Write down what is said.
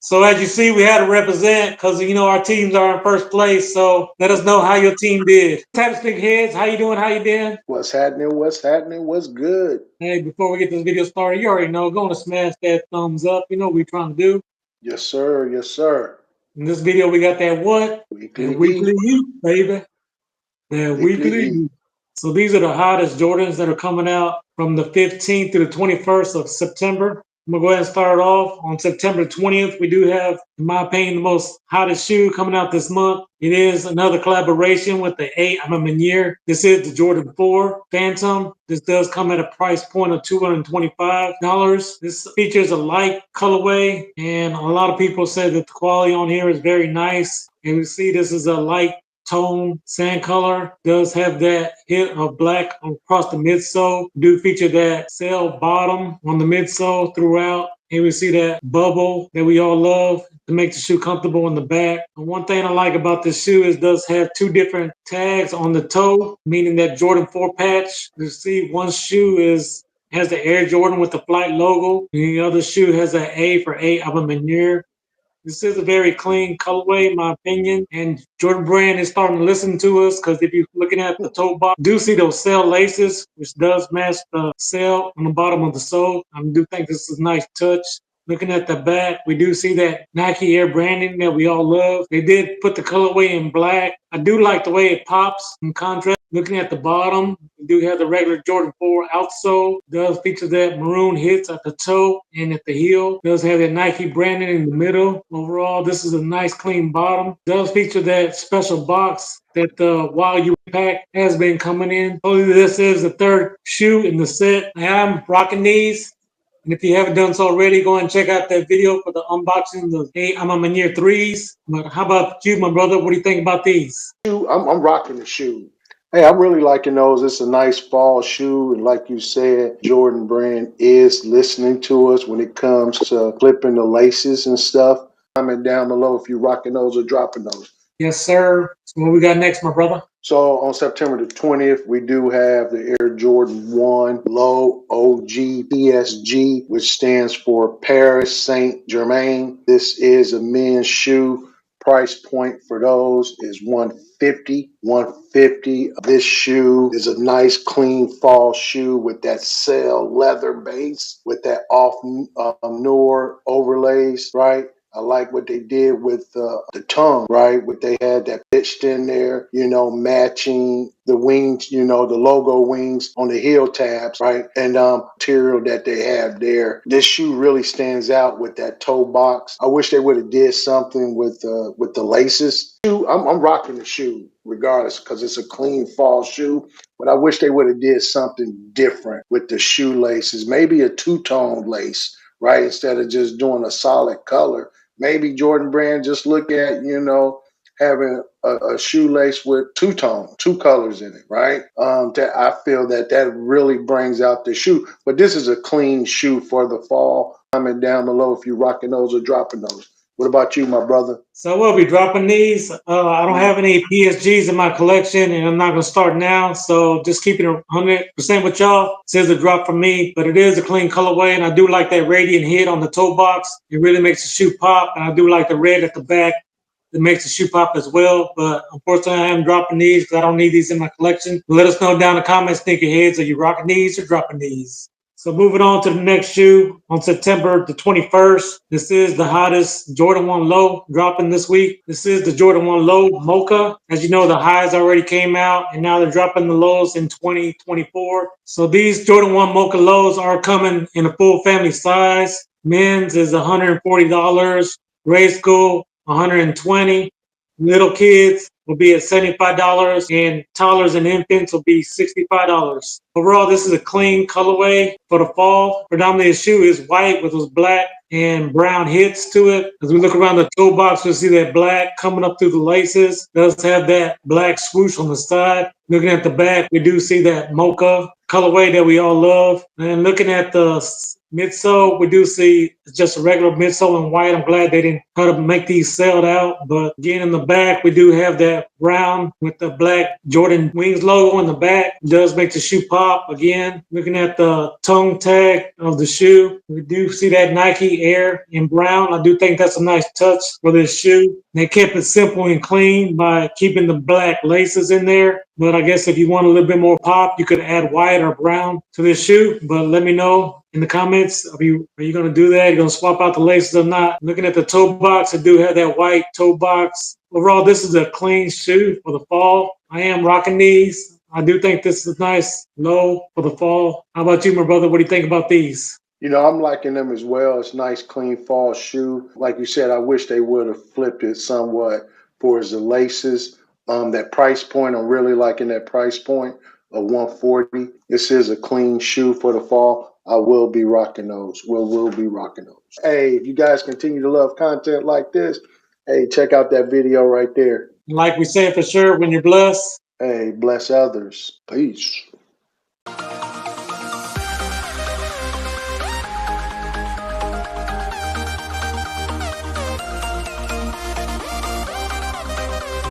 So as you see, we had to represent because you know our teams are in first place. So let us know how your team did. Tapstick Heads, how you doing? How you been? What's happening? What's happening? What's good? Hey, before we get this video started, you already know, go and smash that thumbs up. You know what we're trying to do. Yes, sir. Yes, sir. In this video, we got that what? That Weekly weekly heat. heat, baby. That Weekly weekly heat. heat. So these are the hottest Jordans that are coming out from the 15th to the 21st of September. I'm gonna go ahead and start off on September 20th. We do have, in my opinion, the most hottest shoe coming out this month. It is another collaboration with the I'm a Meunier. This is the Jordan 4 Phantom. This does come at a price point of $225. This features a light colorway, and a lot of people say that the quality on here is very nice. And we see this is a light tone sand color, does have that hit of black across the midsole. Do feature that sail bottom on the midsole throughout. Here we see that bubble that we all love to make the shoe comfortable in the back. And one thing I like about this shoe is it does have two different tags on the toe, meaning that Jordan 4 patch. You see one shoe has the Air Jordan with the Flight logo, and the other shoe has an A for I'm a Meunier. This is a very clean colorway, in my opinion. And Jordan Brand is starting to listen to us because if you're looking at the toe box, do see those sail laces, which does match the sail on the bottom of the sole. I do think this is a nice touch. Looking at the back, we do see that Nike Air branding that we all love. They did put the colorway in black. I do like the way it pops in contrast. Looking at the bottom, we do have the regular Jordan 4 outsole. Does feature that maroon hits at the toe and at the heel. Does have that Nike branding in the middle. Overall, this is a nice clean bottom. Does feature that special box that the Wild U pack has been coming in. Hopefully this is the third shoe in the set. I am rocking these. And if you haven't done so already, go and check out that video for the unboxing of the I'm a Meunier 3s. But how about you, my brother? What do you think about these? I'm rocking the shoe. Hey, I'm really liking those. It's a nice fall shoe. And like you said, Jordan Brand is listening to us when it comes to clipping the laces and stuff. Comment down below if you're rocking those or dropping those. Yes, sir. So what we got next, my brother? So on September the 20th, we do have the Air Jordan 1 Low OG PSG, which stands for Paris Saint Germain. This is a men's shoe. Price point for those is $150. This shoe is a nice clean fall shoe with that sail leather base with that off Noor overlays, right? I like what they did with the tongue, right? What they had that pitched in there, matching the wings, the logo wings on the heel tabs, right? And material that they have there. This shoe really stands out with that toe box. I wish they would have did something with the laces. I'm rocking the shoe regardless because it's a clean fall shoe. But I wish they would have did something different with the shoelaces. Maybe a two-tone lace, right? Instead of just doing a solid color. Maybe Jordan Brand just look at, having a shoelace with two colors in it, right? That I feel that really brings out the shoe. But this is a clean shoe for the fall. Comment down below if you're rocking those or dropping those. What about you, my brother? So we'll be dropping these. I don't have any PSGs in my collection, and I'm not going to start now. So just keeping it 100% with y'all. This is a drop from me, but it is a clean colorway, and I do like that radiant hit on the toe box. It really makes the shoe pop, and I do like the red at the back. It makes the shoe pop as well. But unfortunately, I am dropping these because I don't need these in my collection. Let us know down in the comments, sneakerheads, are you rocking these or dropping these? So moving on to the next shoe on September the 21st. This is the hottest Jordan 1 Low dropping this week. This is the Jordan 1 Low Mocha. As you know, the highs already came out and now they're dropping the lows in 2024. So these Jordan 1 Mocha Lows are coming in a full family size. Men's is $140. Grade school, $120. Little kids will be at $75, and toddlers and infants will be $65. Overall, this is a clean colorway for the fall. Predominantly, the shoe is white with those black and brown hits to it. As we look around the toe box, we'll see that black coming up through the laces. It does have that black swoosh on the side. Looking at the back, we do see that mocha colorway that we all love. And looking at the Midsole, we do see it's just a regular midsole in white. I'm glad they didn't try to make these sold out. But again, in the back, we do have that brown with the black Jordan Wings logo in the back. It does make the shoe pop. Again, looking at the tongue tag of the shoe, we do see that Nike Air in brown. I do think that's a nice touch for this shoe. They kept it simple and clean by keeping the black laces in there. But I guess if you want a little bit more pop, you could add white or brown to this shoe. But let me know in the comments, are you going to do that? You're going to swap out the laces or not? Looking at the toe box, I do have that white toe box. Overall, this is a clean shoe for the fall. I am rocking these. I do think this is nice low for the fall. How about you, my brother? What do you think about these? You know, I'm liking them as well. It's nice, clean fall shoe. Like you said, I wish they would have flipped it somewhat for the laces. That price point, I'm really liking that price point of $140. This is a clean shoe for the fall. I will be rocking those. Will be rocking those. Hey, if you guys continue to love content like this, hey, check out that video right there. Like we said for sure, when you're blessed, hey, bless others. Peace.